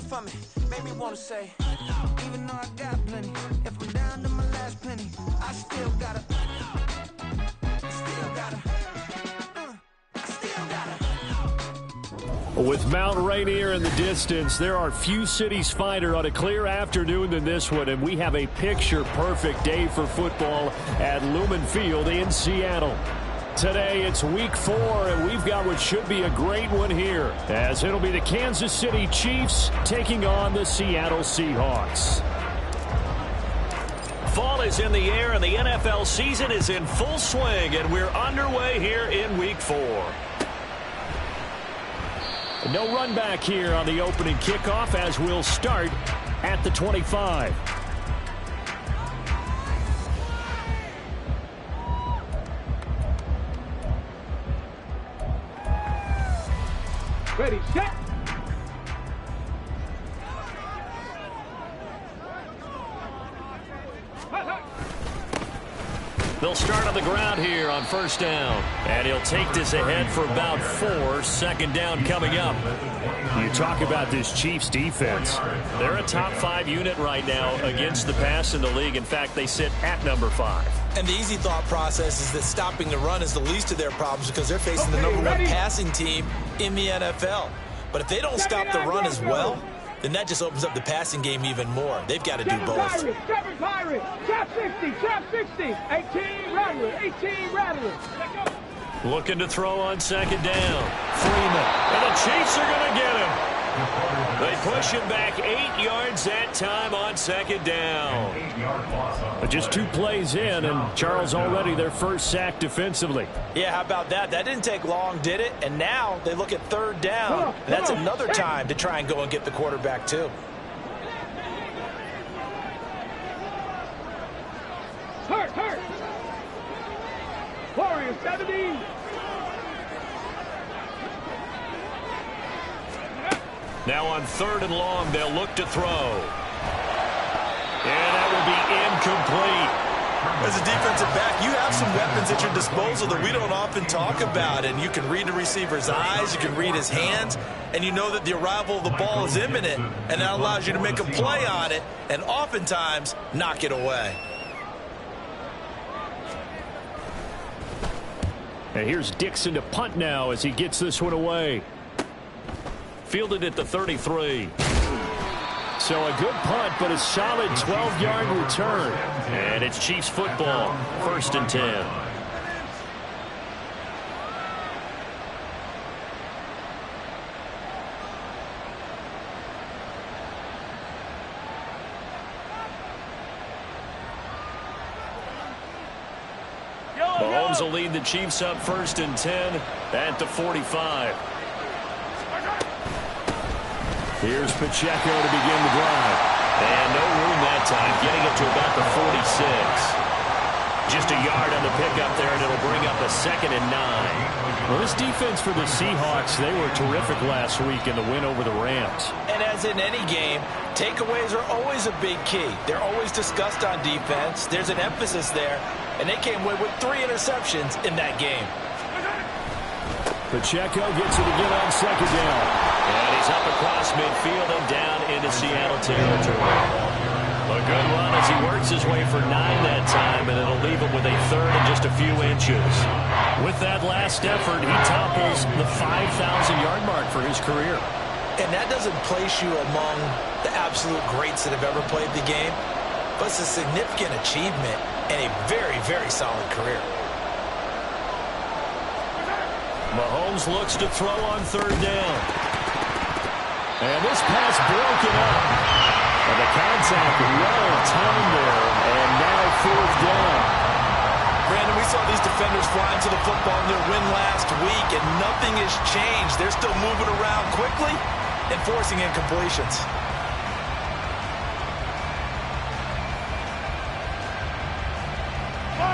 for me, made me wanna say, even though I got plenty, if I'm down to my last penny, I still gotta, With Mount Rainier in the distance, there are few cities finer on a clear afternoon than this one, and we have a picture-perfect day for football at Lumen Field in Seattle. Today, it's Week 4, and we've got what should be a great one here, as it'll be the Kansas City Chiefs taking on the Seattle Seahawks. Fall is in the air, and the NFL season is in full swing, and we're underway here in Week 4. No run back here on the opening kickoff, as we'll start at the 25. Ready, set. They'll start on the ground here on first down. And he'll take this ahead for about 4. Second down coming up. You talk about this Chiefs defense. They're a top 5 unit right now against the pass in the league. In fact, they sit at number 5. And the easy thought process is that stopping the run is the least of their problems because they're facing the number 1 passing team in the NFL. But if they don't stop the run as well, then that just opens up the passing game even more. They've got to do both. 7 Pirates, trap 60, trap 60, 18 Rattler, 18 Rattler. Looking to throw on second down. Freeman. And the Chiefs are going to get him. They push him back 8 yards that time on second down. But just 2 plays in, and Charles already their first sack defensively. Yeah, how about that? That didn't take long, did it? And now they look at third down. And that's another time to try and go and get the quarterback, too. Hurt. Warriors, 70. Now on third and long, they'll look to throw. And that will be incomplete. As a defensive back, you have some weapons at your disposal that we don't often talk about. And you can read the receiver's eyes, you can read his hands, and you know that the arrival of the ball is imminent, and that allows you to make a play on it and oftentimes knock it away. And here's Dixon to punt now as he gets this one away. Fielded at the 33. So a good punt, but a solid 12-yard return. And it's Chiefs football, 1st and 10. Mahomes will lead the Chiefs up 1st and 10 at the 45. Here's Pacheco to begin the drive. And no room that time, getting it to about the 46. Just a yard on the pickup there, and it'll bring up a 2nd and 9. Well, this defense for the Seahawks, they were terrific last week in the win over the Rams. And as in any game, takeaways are always a big key. They're always discussed on defense. There's an emphasis there, and they came away with 3 interceptions in that game. Pacheco gets it again on second down. And he's up across midfield and down into Seattle territory. A good run as he works his way for 9 that time, and it'll leave him with a 3rd and just a few inches. With that last effort, he topples the 5,000-yard mark for his career. And that doesn't place you among the absolute greats that have ever played the game, but it's a significant achievement and a very, very solid career. Mahomes looks to throw on 3rd down. And this pass broken up. And the contact well timed there. And now 4th down. Brandon, we saw these defenders flying to the football in their win last week, and nothing has changed. They're still moving around quickly and forcing incompletions.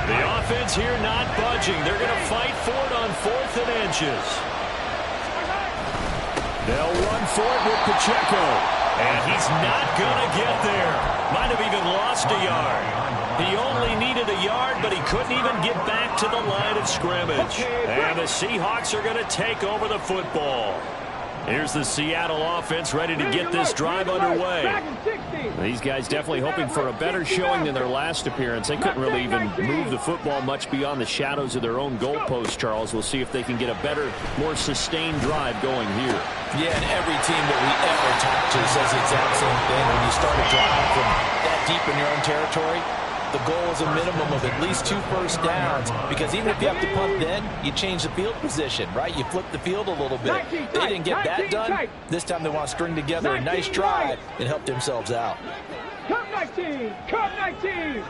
The offense here not budging. They're going to fight for it on 4th and inches. They'll run for it with Pacheco. And he's not going to get there. Might have even lost a yard. He only needed a yard, but he couldn't even get back to the line of scrimmage. And the Seahawks are going to take over the football. Here's the Seattle offense ready to get this drive underway. These guys definitely hoping for a better showing than their last appearance. They couldn't really even move the football much beyond the shadows of their own goalpost, Charles. We'll see if they can get a better, more sustained drive going here. Yeah, and every team that we ever talk to says the exact same thing. When you start a drive from that deep in your own territory, the goal is a minimum of at least 2 first downs, because even if you have to punt then, you change the field position, right? You flip the field a little bit. They didn't get that done. This time they want to string together a nice drive and help themselves out. Come 19! Come 19!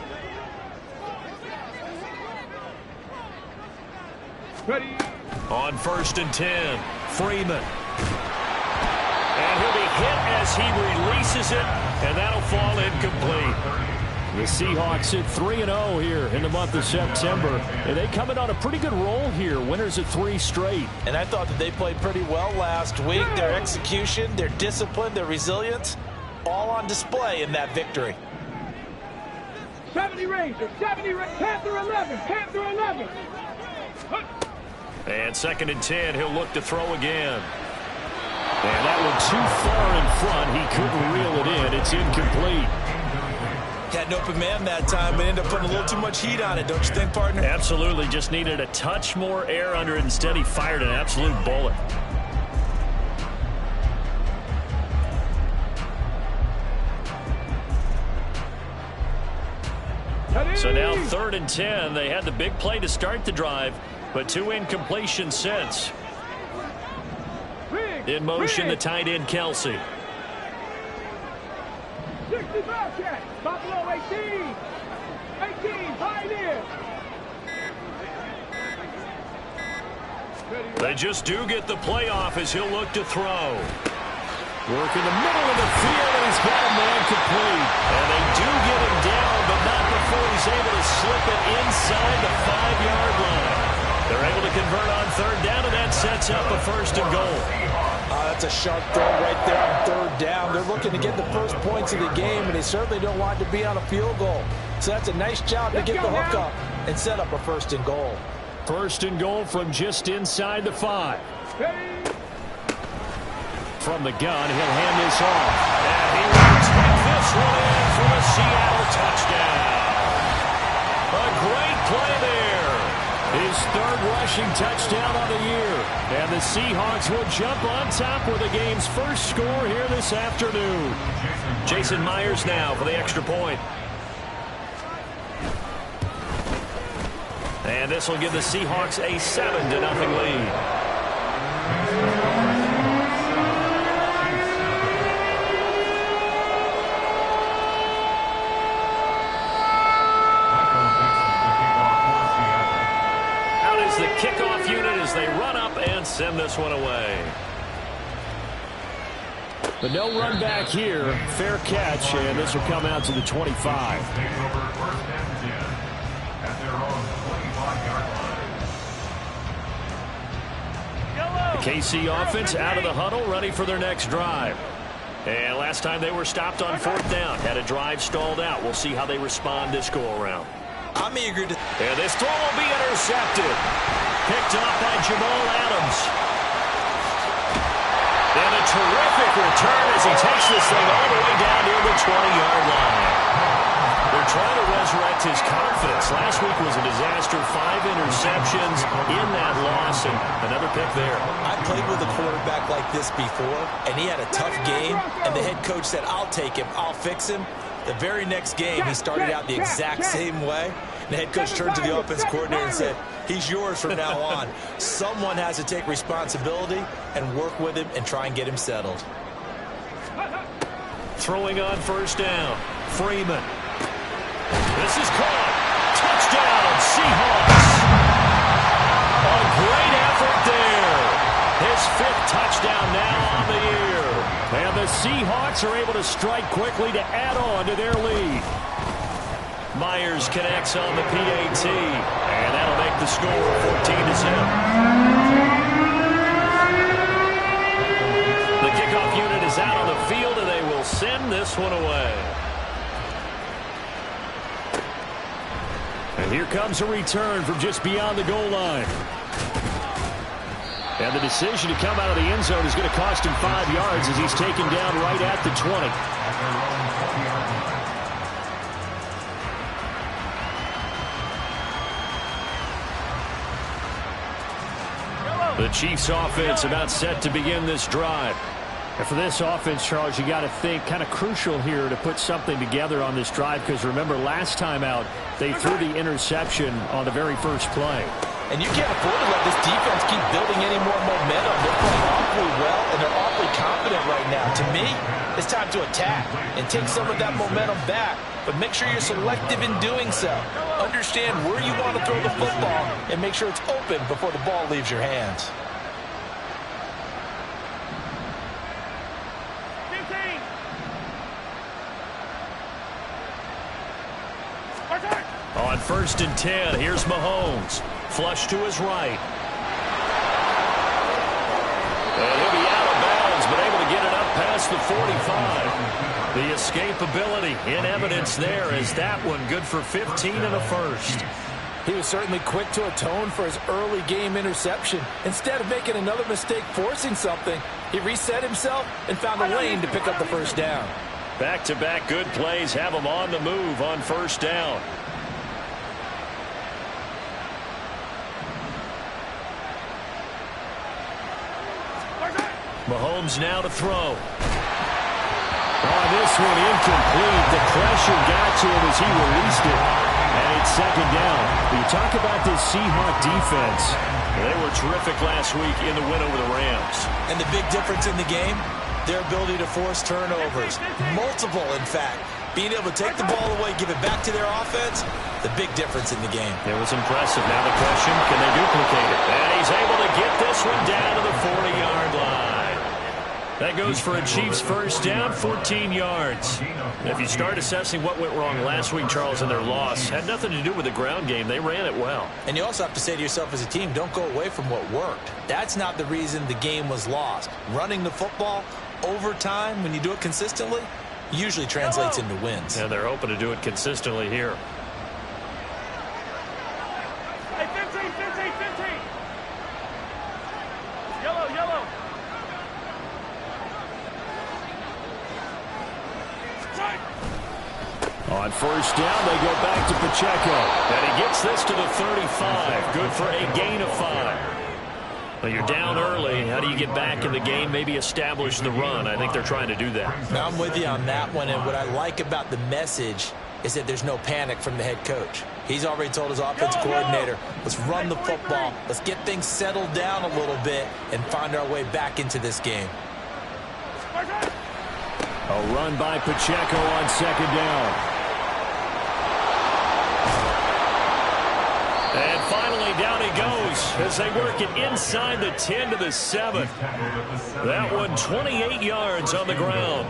Ready? On 1st and 10, Freeman. And he'll be hit as he releases it, and that'll fall incomplete. The Seahawks at 3-0 here in the month of September. And they come in on a pretty good roll here. Winners of 3 straight. And I thought that they played pretty well last week. Their execution, their discipline, their resilience, all on display in that victory. 70 Rangers, 70 Panther 11, Panther 11. And 2nd and 10, he'll look to throw again. And that one too far in front. He couldn't reel it in. It's incomplete. Had an open man that time, but ended up putting a little too much heat on it, don't you think, partner? Absolutely. Just needed a touch more air under it. Instead, he fired an absolute bullet. So now 3rd and 10. They had the big play to start the drive, but 2 incompletions since. In motion, the tight end, Kelsey. 60 Bobcat, Buffalo 18, Pioneer. They just do get the playoff as he'll look to throw. Work in the middle of the field, and he's got a man complete. And they do get him down, but not before he's able to slip it inside the 5-yard line. They're able to convert on 3rd down, and that sets up a 1st and goal. That's a sharp throw right there on 3rd down. They're looking to get the first points of the game, and they certainly don't want to be on a field goal. So that's a nice job to get the hook up and set up a 1st and goal. 1st and goal from just inside the 5. From the gun, he'll hand this off. And he will take this one in for a Seattle touchdown. A great play there. His 3rd rushing touchdown of the year. And the Seahawks will jump on top with the game's first score here this afternoon. Jason Myers now for the extra point. And this will give the Seahawks a 7-0 lead. The kickoff unit as they run up and send this one away. But no run back here. Fair catch, and this will come out to the 25. The KC offense out of the huddle, ready for their next drive. And last time they were stopped on 4th down, had a drive stalled out. We'll see how they respond this go-around. I'm eager to... And this throw will be intercepted. Picked off by Jamal Adams. And a terrific return as he takes this thing all the way down near the 20-yard line. They're trying to resurrect his confidence. Last week was a disaster. 5 interceptions in that loss, and another pick there. I played with a quarterback like this before, and he had a tough game, and the head coach said, I'll take him, I'll fix him. The very next game, he started out the exact same way. The head coach turned to the offense coordinator and said, he's yours from now on. Someone has to take responsibility and work with him and try and get him settled. Throwing on 1st down, Freeman. This is caught. Touchdown, Seahawks. A great effort there. His 5th touchdown now on the year. And the Seahawks are able to strike quickly to add on to their lead. Myers connects on the PAT, and that'll make the score 14-0. The kickoff unit is out on the field, and they will send this one away. And here comes a return from just beyond the goal line. And the decision to come out of the end zone is going to cost him 5 yards as he's taken down right at the 20. The Chiefs offense about set to begin this drive. And for this offense, Charles, you got to think kind of crucial here to put something together on this drive, because remember last time out they threw the interception on the very first play. And you can't afford to let this defense keep building any more momentum. They're playing awfully well, and they're awfully confident right now. To me, it's time to attack and take some of that momentum back. But make sure you're selective in doing so. Understand where you want to throw the football and make sure it's open before the ball leaves your hands. 15. On 1st and 10, here's Mahomes. Flush to his right. And he'll be out of bounds, but able to get it up past the 45. The escapability in evidence there as that one good for 15 and a first. He was certainly quick to atone for his early game interception. Instead of making another mistake forcing something, he reset himself and found a lane to pick up the first down. Back-to-back good plays have him on the move on 1st down. Mahomes now to throw. Oh, this one incomplete. The pressure got to him as he released it. And it's 2nd down. When you talk about this Seahawks defense, they were terrific last week in the win over the Rams. And the big difference in the game, their ability to force turnovers. Multiple, in fact. Being able to take the ball away, give it back to their offense, the big difference in the game. It was impressive. Now the question, can they duplicate it? And he's able to get this one down to the 40-yard line. That goes for a Chiefs first down, 14 yards. If you start assessing what went wrong last week, Charles, in their loss, had nothing to do with the ground game. They ran it well. And you also have to say to yourself as a team, don't go away from what worked. That's not the reason the game was lost. Running the football over time, when you do it consistently, usually translates into wins. And they're hoping to do it consistently here. Hey, 15, 15, 15. Yellow, yellow. On 1st down, they go back to Pacheco. And he gets this to the 35. Good for a gain of 5. Well, you're down early. How do you get back in the game, maybe establish the run? I think they're trying to do that. Now, I'm with you on that one, and what I like about the message is that there's no panic from the head coach. He's already told his offensive coordinator, let's run the football, let's get things settled down a little bit and find our way back into this game. A run by Pacheco on 2nd down. And finally, down he goes as they work it inside the 10 to the 7. That one 28 yards on the ground.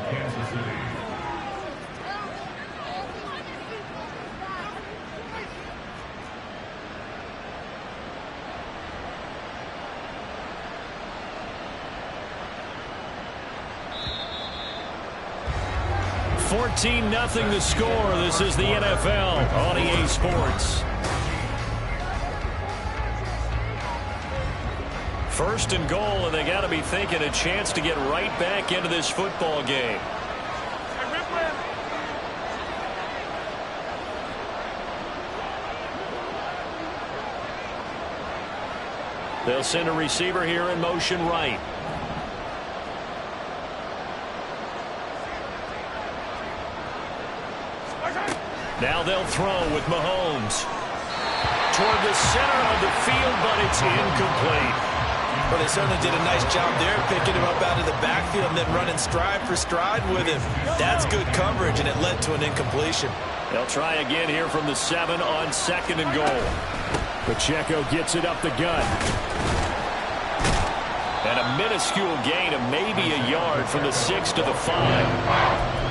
$14-0 the score. This is the NFL on EA Sports. 1st and goal, and they got to be thinking a chance to get right back into this football game. They'll send a receiver here in motion right. Now they'll throw with Mahomes. Toward the center of the field, but it's incomplete. Well, they certainly did a nice job there, picking him up out of the backfield and then running stride for stride with him. That's good coverage, and it led to an incompletion. They'll try again here from the 7 on 2nd and goal. Pacheco gets it up the gut. And a minuscule gain of maybe a yard from the 6 to the 5.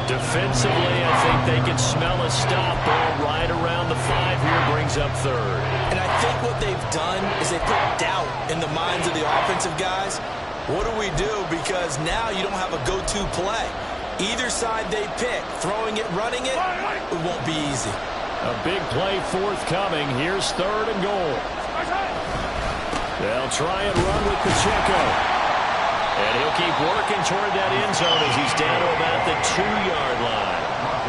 Defensively, I think they can smell a stop ball right around the 5 here, brings up 3rd. And I think what they've done is they put doubt in the minds of the offensive guys. What do we do? Because now you don't have a go-to play. Either side they pick, throwing it, running it, it won't be easy. A big play forthcoming. Here's 3rd and goal. They'll try and run with Pacheco. And he'll keep working toward that end zone as he's down to about the 2-yard line.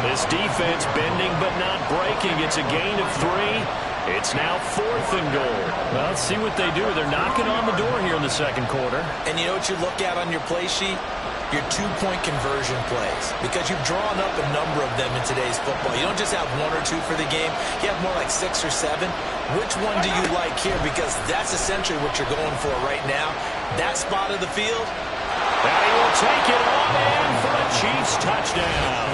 This defense bending but not breaking. It's a gain of 3. It's now 4th and goal. Well, let's see what they do. They're knocking on the door here in the second quarter. And you know what you look at on your play sheet? Your 2-point conversion plays, because you've drawn up a number of them in today's football. You don't just have 1 or 2 for the game. You have more like 6 or 7. Which one do you like here? Because that's essentially what you're going for right now. That spot of the field. And he will take it on in for a Chiefs touchdown.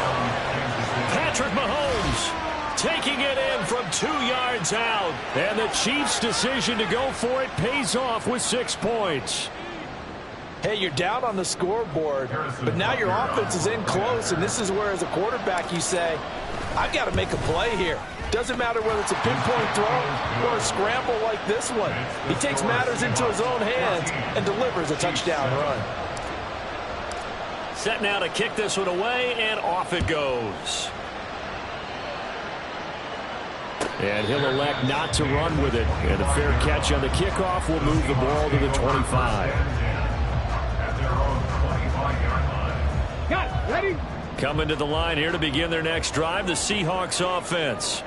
Patrick Mahomes taking it in from 2 yards out. And the Chiefs' decision to go for it pays off with 6 points. Hey, you're down on the scoreboard, but now your offense is in close, and this is where, as a quarterback, you say, I've got to make a play here. Doesn't matter whether it's a pinpoint throw or a scramble like this one. He takes matters into his own hands and delivers a touchdown run. Set now to kick this one away, and off it goes. And he'll elect not to run with it. And a fair catch on the kickoff will move the ball to the 25. Ready? Coming to the line here to begin their next drive, the Seahawks offense.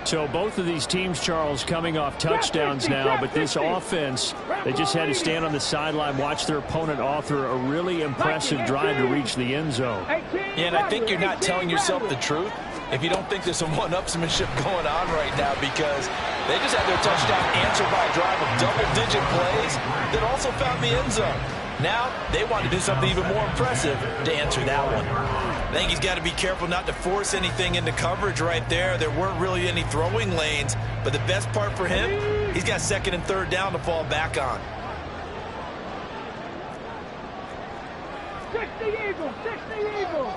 So both of these teams, Charles, coming off touchdowns now, but this offense, they just had to stand on the sideline, watch their opponent author a really impressive drive to reach the end zone. Yeah, and I think you're not telling yourself the truth if you don't think there's some one-upsmanship going on right now, because they just had their touchdown answered by a drive of double-digit plays that also found the end zone. Now, they want to do something even more impressive to answer that one. I think he's got to be careful not to force anything into coverage right there. There weren't really any throwing lanes, but the best part for him, he's got 2nd and 3rd down to fall back on. 60 Eagles, 60 Eagles.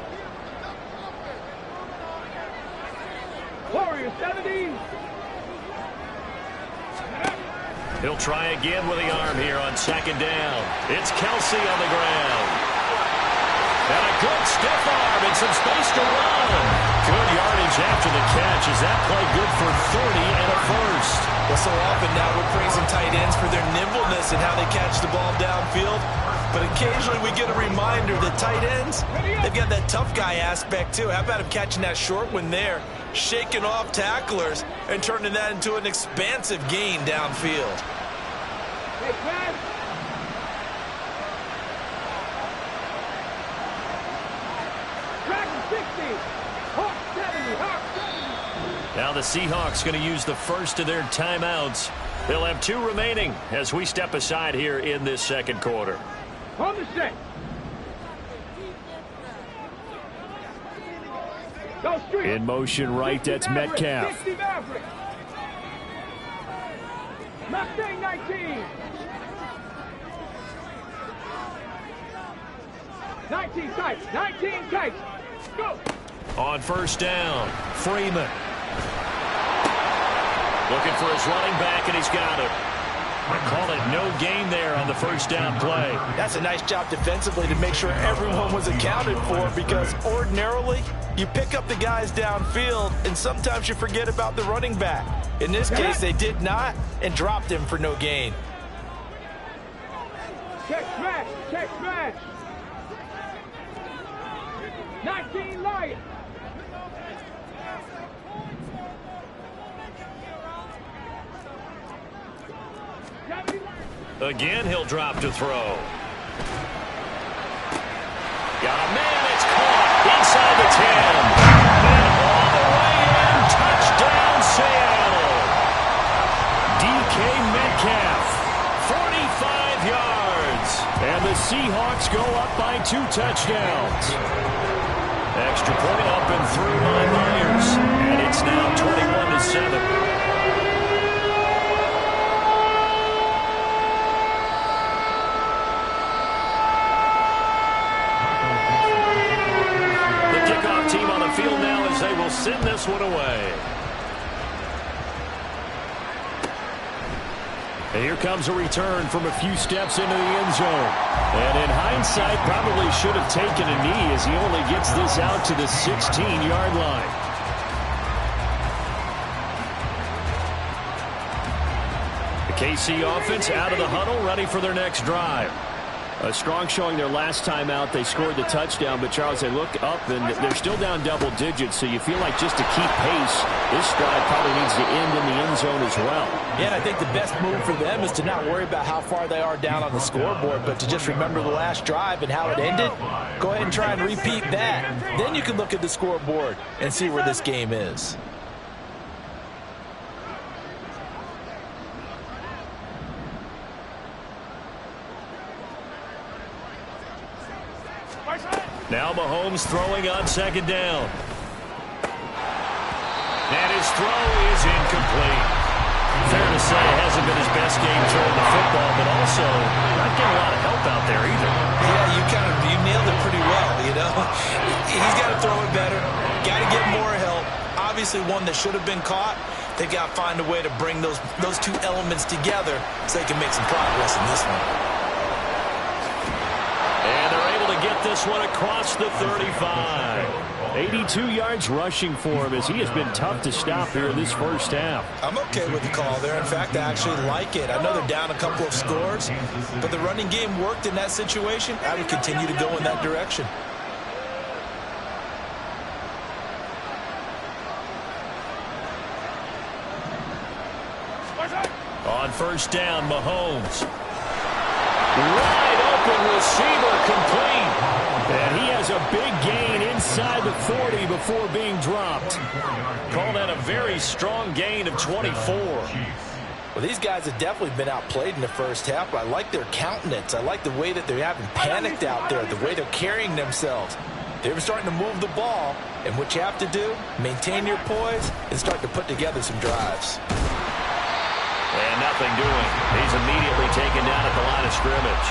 Warriors, 70. He'll try again with the arm here on 2nd down. It's Kelsey on the ground. And a good stiff arm and some space to run. Good yardage after the catch. Is that play good for 30 and a first? Well, so often now we're praising tight ends for their nimbleness and how they catch the ball downfield. But occasionally we get a reminder that tight ends, they've got that tough guy aspect too. How about him catching that short one there, shaking off tacklers, and turning that into an expansive gain downfield? Hey, pass. Dragon 60. Hawk 70. Hawk 70. Now the Seahawks going to use the first of their timeouts. They'll have 2 remaining as we step aside here in this second quarter. On the set. Go street. In motion right, that's Metcalf. 60 Maverick. Mustang 19. 19 tights. 19 tights. Go. On 1st down, Freeman. Looking for his running back, and he's got it. I call it no gain there on the 1st down play. That's a nice job defensively to make sure everyone was accounted for, because ordinarily you pick up the guys downfield and sometimes you forget about the running back. In this case, they did not and dropped him for no gain. Check smash. Check smash. 19 Lions. Again, he'll drop to throw. Got a man, it's caught inside the 10. And all the way in, touchdown Seattle. DK Metcalf, 45 yards. And the Seahawks go up by 2 touchdowns. Extra point up and through by Myers. And it's now 21-7. Field now as they will send this one away. And here comes a return from a few steps into the end zone. And in hindsight, probably should have taken a knee as he only gets this out to the 16-yard line. The KC offense out of the huddle, ready for their next drive. A strong showing their last time out. They scored the touchdown, but, Charles, they look up, and they're still down double digits, so you feel like just to keep pace, this drive probably needs to end in the end zone as well. Yeah, and I think the best move for them is to not worry about how far they are down on the scoreboard, but to just remember the last drive and how it ended. Go ahead and try and repeat that. Then you can look at the scoreboard and see where this game is. Now Mahomes throwing on second down. And his throw is incomplete. Fair to say it hasn't been his best game throwing the football, but also not getting a lot of help out there either. Yeah, you nailed it pretty well, you know. He's got to throw it better. Got to get more help. Obviously one that should have been caught. They've got to find a way to bring those two elements together so they can make some progress in this one. And they're able to get this one across the 35. 82 yards rushing for him as he has been tough to stop here in this first half. I'm okay with the call there. In fact, I actually like it. I know they're down a couple of scores, but the running game worked in that situation. I would continue to go in that direction. On first down, Mahomes. Wide open receiver complete. And he has a big gain inside the 40 before being dropped. Call that a very strong gain of 24. Well, these guys have definitely been outplayed in the first half, but I like their countenance. I like the way that they haven't panicked out there, the way they're carrying themselves. They're starting to move the ball, and what you have to do, maintain your poise and start to put together some drives. And nothing doing. He's immediately taken down at the line of scrimmage.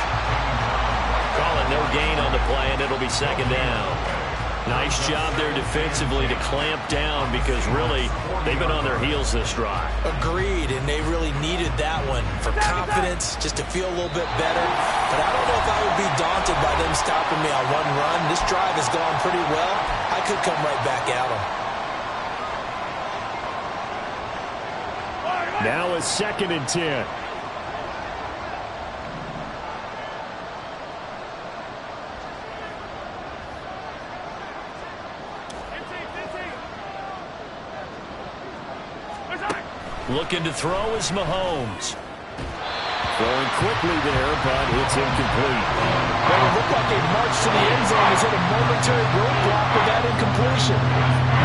Call it no gain on the play, and it'll be second down. Nice job there defensively to clamp down because really they've been on their heels this drive. Agreed, and they really needed that one for confidence, just to feel a little bit better. But I don't know if I would be daunted by them stopping me on one run. This drive has gone pretty well. I could come right back at them. Now a 2nd and 10. Looking to throw is Mahomes. Throwing quickly there, but it's incomplete. Well, it looked like a march to the end zone has hit a momentary roadblock with that incompletion.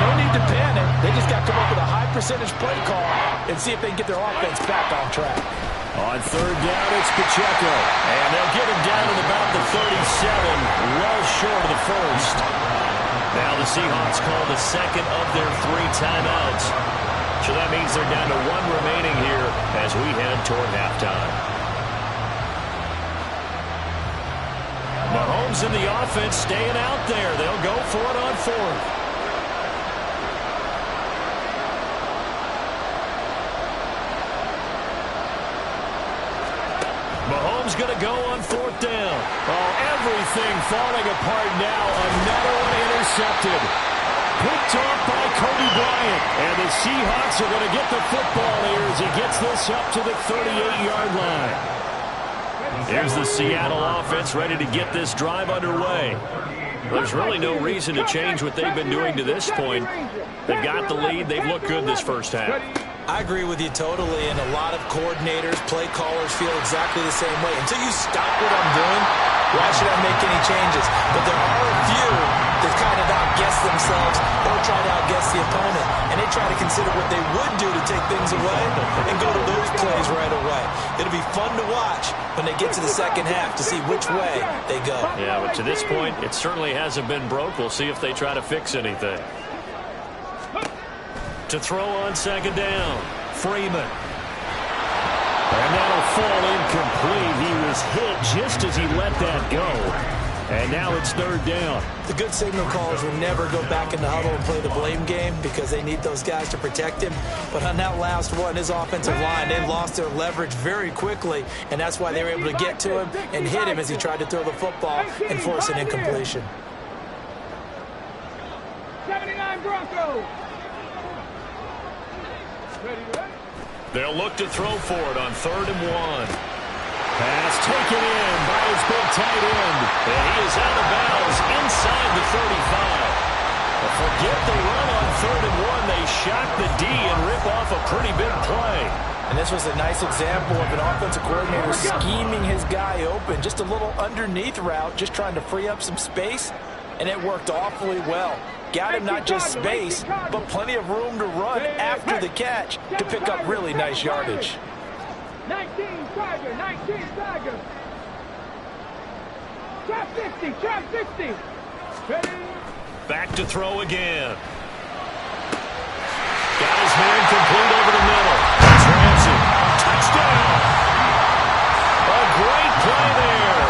No need to panic. They just got to come up with a high percentage play call and see if they can get their offense back on track. On third down, it's Pacheco. And they'll get him down at about the 37, well short of the first. Now the Seahawks call the second of their 3 timeouts. So that means they're down to 1 remaining here as we head toward halftime. Mahomes in the offense staying out there. They'll go for it on 4th. Mahomes going to go on 4th down. Oh, everything falling apart now. Another one intercepted. Picked off by Cody Bryant. And the Seahawks are going to get the football here as he gets this up to the 38-yard line. Here's the Seattle offense ready to get this drive underway. There's really no reason to change what they've been doing to this point. They've got the lead. They've looked good this first half. I agree with you totally, and a lot of coordinators, play callers feel exactly the same way. Until you stop what I'm doing, why should I make any changes? But there are a few that kind of outguess themselves or try to outguess the opponent, and they try to consider what they would do to take things away and go to those plays right away. It'll be fun to watch when they get to the second half to see which way they go. Yeah, but to this point, it certainly hasn't been broke. We'll see if they try to fix anything. To throw on second down, Freeman. And that'll fall incomplete. He was hit just as he let that go. And now it's 3rd down. The good signal callers will never go back in the huddle and play the blame game because they need those guys to protect him. But on that last one, his offensive line, they lost their leverage very quickly, and that's why they were able to get to him and hit him as he tried to throw the football and force an incompletion. 79 Broncos. They'll look to throw for it on 3rd and 1. Pass taken in by his big tight end. And he is out of bounds inside the 35. But forget the run on 3rd and 1. They shock the D and rip off a pretty big play. And this was a nice example of an offensive coordinator scheming his guy open. Just a little underneath route, just trying to free up some space, and it worked awfully well. Got him not just space, but plenty of room to run after the catch to pick up really nice yardage. 19 Tiger, 19 Tiger. Trap 60, trap 60. Ready? Back to throw again. Got his man complete over the middle. That's Ramsey. Touchdown. A great play there.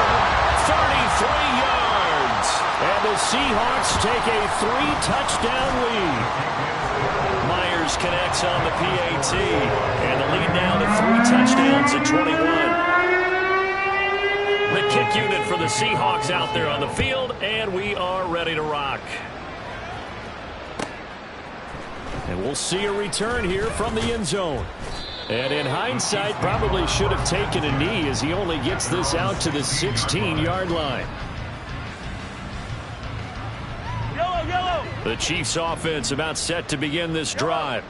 33 yards. And the Seahawks take a 3-touchdown lead. Myers connects on the PAT. And the lead now to 3 touchdowns at 21. The kick unit for the Seahawks out there on the field, and we are ready to rock. And we'll see a return here from the end zone. And in hindsight, probably should have taken a knee as he only gets this out to the 16-yard line. The Chiefs offense about set to begin this drive.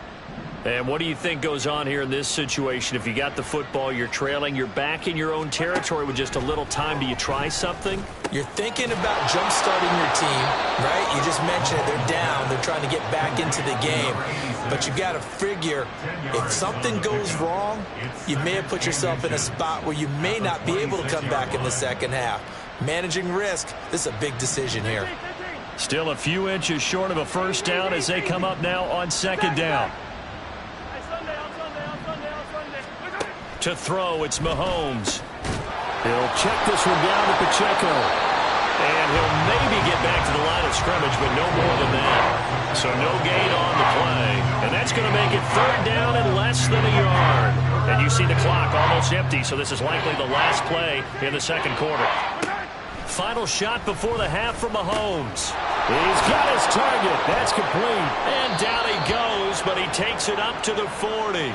And what do you think goes on here in this situation? If you got the football, you're trailing, you're back in your own territory with just a little time. Do you try something? You're thinking about jump-starting your team, right? You just mentioned it. They're down. They're trying to get back into the game. But you got to figure if something goes wrong, you may have put yourself in a spot where you may not be able to come back in the second half. Managing risk, this is a big decision here. Still a few inches short of a first down as they come up now on 2nd down. To throw, it's Mahomes. He'll check this one down to Pacheco. And he'll maybe get back to the line of scrimmage, but no more than that. So no gain on the play. And that's going to make it 3rd down and less than a yard. And you see the clock almost empty, so this is likely the last play in the 2nd quarter. Final shot before the half from Mahomes. He's got his target. That's complete. And down he goes, but he takes it up to the 40.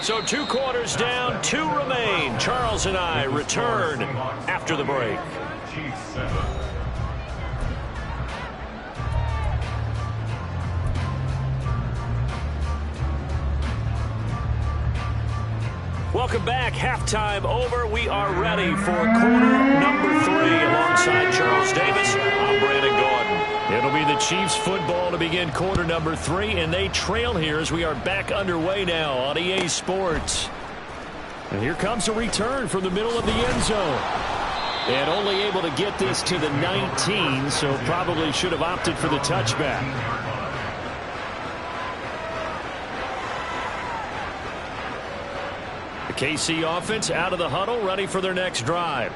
So 2 quarters down, 2 remain. Charles and I return after the break. Welcome back. Halftime over. We are ready for quarter number 3 alongside Charles Davis. I'm Brandon Gordon. It'll be the Chiefs football to begin quarter number 3, and they trail here as we are back underway now on EA Sports. And here comes a return from the middle of the end zone. And only able to get this to the 19, so probably should have opted for the touchback. The KC offense out of the huddle, ready for their next drive.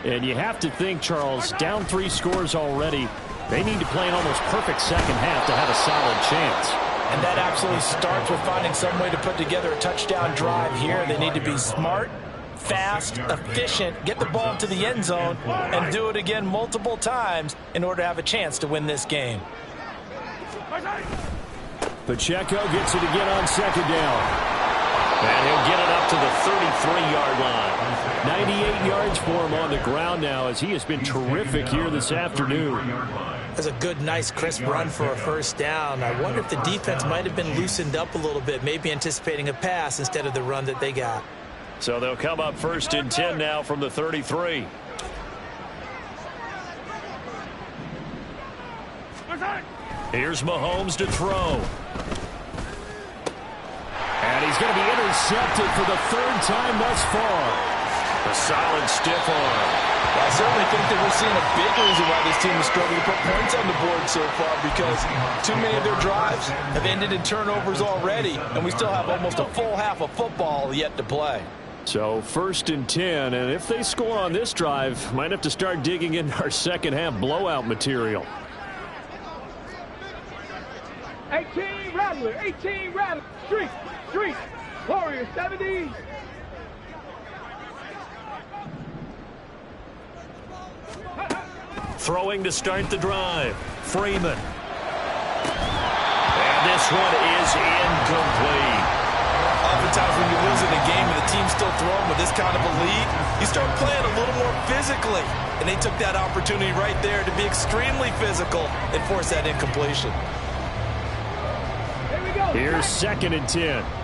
And you have to think, Charles, down 3 scores already. They need to play an almost perfect second half to have a solid chance. And that absolutely starts with finding some way to put together a touchdown drive here. They need to be smart, fast, efficient, get the ball to the end zone, and do it again multiple times in order to have a chance to win this game. Pacheco gets it again on 2nd down. And he'll get it up to the 33-yard line. 98 yards for him on the ground now as he has been terrific here this afternoon. That's a good, nice, crisp run for a first down. I wonder if the defense might have been loosened up a little bit, maybe anticipating a pass instead of the run that they got. So they'll come up 1st and 10 now from the 33. Here's Mahomes to throw. And he's going to be intercepted for the 3rd time thus far. A solid stiff arm. Well, I certainly think that we're seeing a big reason why this team is struggling to put points on the board so far, because too many of their drives have ended in turnovers already, and we still have almost a full half of football yet to play. So 1st and 10, and if they score on this drive, might have to start digging into our second half blowout material. 18 Rattler, 18 Rattler, Street, Warrior 70. Throwing to start the drive. Freeman. And And this one is incomplete. Oftentimes when you lose in a game and the team's still throwing with this kind of a lead, you start playing a little more physically. And they took that opportunity right there to be extremely physical and force that incompletion. Here's 2nd and 10.